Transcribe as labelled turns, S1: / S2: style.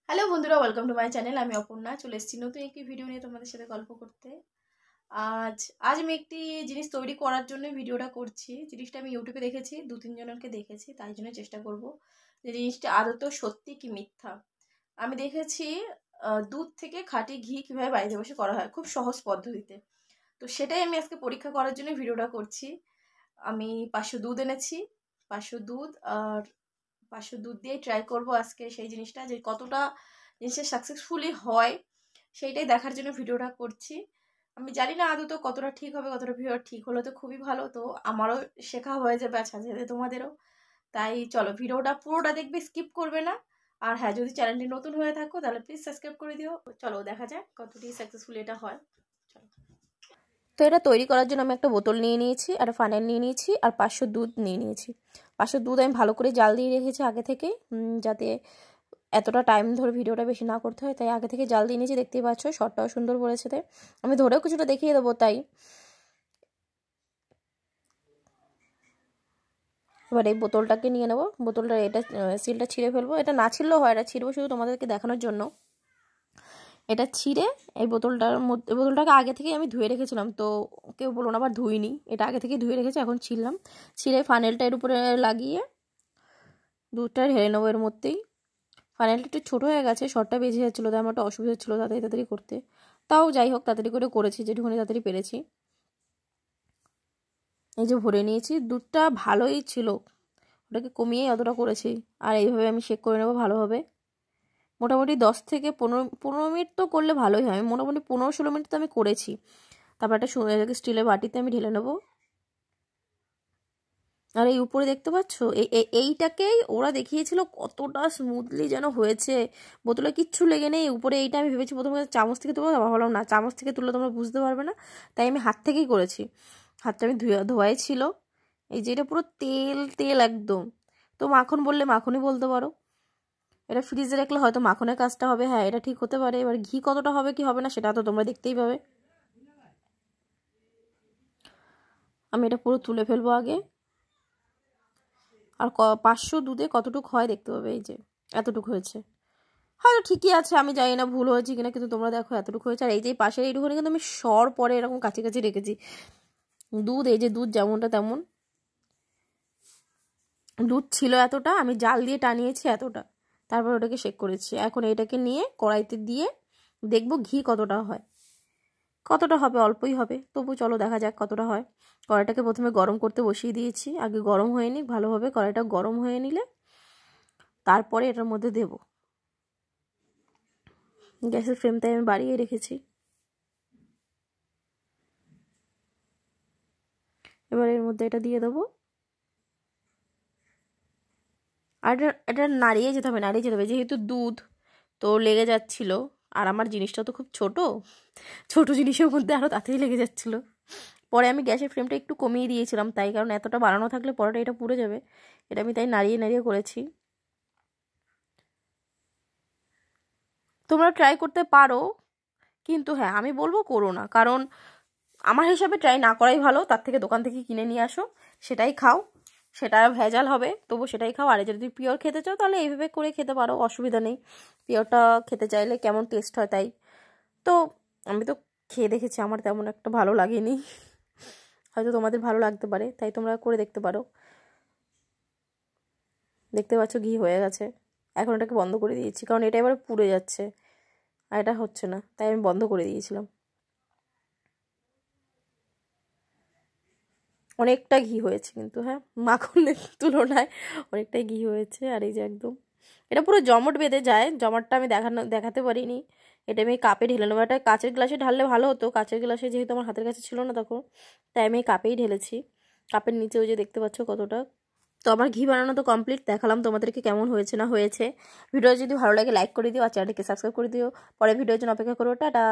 S1: Hello বন্ধুরা, welcome to my channel. আমি অপর্ণা চলে এসেছি নতুন একটি ভিডিও নিয়ে তোমাদের সাথে গল্প করতে। আজ আজ আমি একটি জিনিস তৈরি করার জন্য ভিডিওটা করছি। জিনিসটা আমি ইউটিউবে দেখেছি, 2-3 জনকে দেখেছি, তাই জন্য চেষ্টা করব যে জিনিসটা আদৌ সত্যি কি মিথ্যা। আমি দেখেছি দুধ থেকে খাঁটি ঘি কীভাবে বাড়িতে বসে করা হয় খুব সহজ পদ্ধতিতে। তো সেটাই আমি আজকে পরীক্ষা করার জন্য ভিডিওটা করছি। আমি 500 দুধ এনেছি, 500 দুধ আর 500 দুধ দিয়ে ট্রাই করব আজকে সেই জিনিসটা যে কতটা জিনিসটা সাকসেসফুলি হয় সেইটাই দেখার জন্য ভিডিওটা করছি। আমি জানি না আদৌ তো কতটা ঠিক হবে, কতটা ভিডিও ঠিক হলে তো খুবই ভালো, তো আমারও শেখা হয়ে যাবে, আচ্ছা যেতে তোমাদেরও। তাই চলো ভিডিওটা পুরোটা দেখবে, স্কিপ করবে না। আর হ্যাঁ, যদি চ্যানেলটি নতুন হয়ে থাকো তাহলে প্লিজ সাবস্ক্রাইব করে দিও। চলো দেখা যাক কতটি সাকসেসফুল এটা হয়। চলো।
S2: তো এটা তৈরি করার জন্য আমি একটা বোতল নিয়ে নিয়েছি, আর ফানেল নিয়ে নিয়েছি, আর 500 দুধ নিয়ে নিয়েছি। 500 দুধ আমি ভালো করে জাল দিয়ে রেখেছি আগে থেকে, যাতে এতটা টাইম ধরে ভিডিওটা বেশি না করতে হয়, তাই আগে থেকে জাল দিয়ে নিয়েছি। দেখতেই পাচ্ছ শর্টটাও সুন্দর পড়েছে, তাই আমি ধরেও কিছুটা দেখিয়ে দেবো। তাই এবার এই বোতলটাকে নিয়ে নেবো, বোতলটা এটা সিলটা ছিঁড়ে ফেলবো। এটা না ছিঁড়লেও হয়, এটা ছিঁড়বো শুধু তোমাদেরকে দেখানোর জন্য। এটা ছিঁড়ে এই বোতলটাকে আগে থেকে আমি ধুয়ে রেখেছিলাম, তো কেউ বলো না আবার ধুইনি, এটা আগে থেকে ধুয়ে রেখেছি। এখন ছিঁড়লাম, ছিঁড়ে ফানেলটা এর উপরে লাগিয়ে দুধটা ঢেলে নেবো এর মধ্যেই। ফানেলটা একটু ছোটো হয়ে গেছে, শর্টটা বেজে যাচ্ছিলো, তাই আমার একটা অসুবিধা হচ্ছিলো তাড়াতাড়ি তাড়াতাড়ি করতে। তাও যাই হোক, তাড়াতাড়ি করে করেছি যেটুকুনি তাড়াতাড়ি পেরেছি। এই যে ভরে নিয়েছি, দুধটা ভালোই ছিল, ওটাকে কমিয়েই অতটা করেছি। আর এইভাবে আমি শেক করে নেবো ভালোভাবে। মোটামুটি 10 থেকে 15 মিনিট তো করলে ভালোই হয়। আমি মোটামুটি 15-16 মিনিট তো আমি করেছি। তারপর একটা স্টিলের বাটিতে আমি ঢেলে নেবো। আর এই উপরে দেখতে পাচ্ছ, এইটাকেই ওরা দেখিয়েছিল কতটা স্মুথলি যেন হয়েছে, বোতলে কিচ্ছু লেগে নেই। উপরে এইটা আমি ভেবেছি প্রথমে চামচ থেকে তুলবো, ভাবলাম না, চামচ থেকে তুললে তোমরা বুঝতে পারবে না, তাই আমি হাত থেকেই করেছি। হাতটা আমি ধোয়াই ছিল। এই যে এটা পুরো তেল তেল একদম, তো মাখন বললে মাখনই বলতে পারো। এটা ফ্রিজে রাখলে হয়তো মাখনের কাজটা হবে, হ্যাঁ এটা ঠিক হতে পারে। এবার ঘি কতটা হবে কি হবে না সেটা তো তোমরা দেখতেই পাবে। আমি এটা পুরো তুলে ফেলবো আগে। আর 500 দুধে কতটুকু হয় দেখতে পাবে, এই যে এতটুকু হয়েছে। হয়তো ঠিকই আছে, আমি জানি না ভুল হয়েছে কিনা, কিন্তু তোমরা দেখো এতটুকু হয়েছে। আর এই যে পাশের এইটুকুনি কিন্তু আমি সর পরে এরকম কাছাকাছি রেখেছি দুধ। এই যে দুধ যেমনটা তেমন দুধ ছিল এতটা, আমি জাল দিয়ে টানিয়েছি এতটা, তারপর ওটাকে শেক করেছি। এখন এটাকে নিয়ে কড়াইতে দিয়ে দেখবো ঘি কতটা হয়। কতটা হবে, অল্পই হবে, তবু চলো দেখা যাক কতটা হয়। কড়াইটাকে প্রথমে গরম করতে বসিয়ে দিয়েছি, আগে গরম হয়ে নিক ভালোভাবে। কড়াইটা গরম হয়ে নিলে তারপরে এটার মধ্যে দেব। গ্যাসের ফ্লেমটাই আমি বাড়িয়ে রেখেছি। এবার এর মধ্যে এটা দিয়ে দেবো, আর এটা নাড়িয়ে যেতে হবে, নাড়িয়ে যেতে হবে, যেহেতু দুধ তো লেগে যাচ্ছিল। আর আমার জিনিসটা তো খুব ছোট ছোট জিনিসের মধ্যে আরও তাড়াতাড়ি লেগে যাচ্ছিল। পরে আমি গ্যাসের ফ্লেমটা একটু কমিয়ে দিয়েছিলাম, তাই কারণ এতটা বাড়ানো থাকলে পরোটা এটা পুড়ে যাবে। এটা আমি তাই নাড়িয়ে নাড়িয়ে করেছি। তোমরা ট্রাই করতে পারো, কিন্তু হ্যাঁ আমি বলবো করো না, কারণ আমার হিসাবে ট্রাই না করাই ভালো। তার থেকে দোকান থেকে কিনে নিয়ে আসো, সেটাই খাও, সেটা ভেজাল হবে তবু সেটাই খাও। আর যদি পিওর খেতে চাও তাহলে এইভাবে করে খেতে পারো, অসুবিধা নেই। পিওরটা খেতে চাইলে কেমন টেস্ট হয়, তাই তো আমি তো খেয়ে দেখেছি, আমার তেমন একটা ভালো লাগেনি, হয়তো তোমাদের ভালো লাগতে পারে, তাই তোমরা করে দেখতে পারো। দেখতে পাচ্ছ ঘি হয়ে গেছে। এখন এটাকে বন্ধ করে দিয়েছি, কারণ এটা এবারে পুড়ে যাচ্ছে আর এটা হচ্ছে না, তাই আমি বন্ধ করে দিয়েছিলাম। অনেকটা ঘি হয়েছে কিন্তু, হ্যাঁ মাখনের তুলনায় অনেকটাই ঘি হয়েছে। আর এই যে একদম এটা পুরো জমট বেঁধে যায়, জমাটটা আমি দেখাতে পারিনি। এটা আমি কাপে ঢেলে নেবো। এটা কাচের গ্লাসে ঢাললে ভালো হতো, কাচের গ্লাসে যেহেতু আমার হাতের কাছে ছিল না তখন, তাই আমি কাপেই ঢেলেছি। কাপের নিচে ওই যে দেখতে পাচ্ছ কতটা। তো আমার ঘি বানানো তো কমপ্লিট, দেখালাম তোমাদেরকে কেমন হয়েছে না হয়েছে। ভিডিও যদি ভালো লাগে লাইক করে দিও, আর চ্যানেলটিকে সাবস্ক্রাইব করে দিও। পরে ভিডিওর জন্য অপেক্ষা করো, টাটা।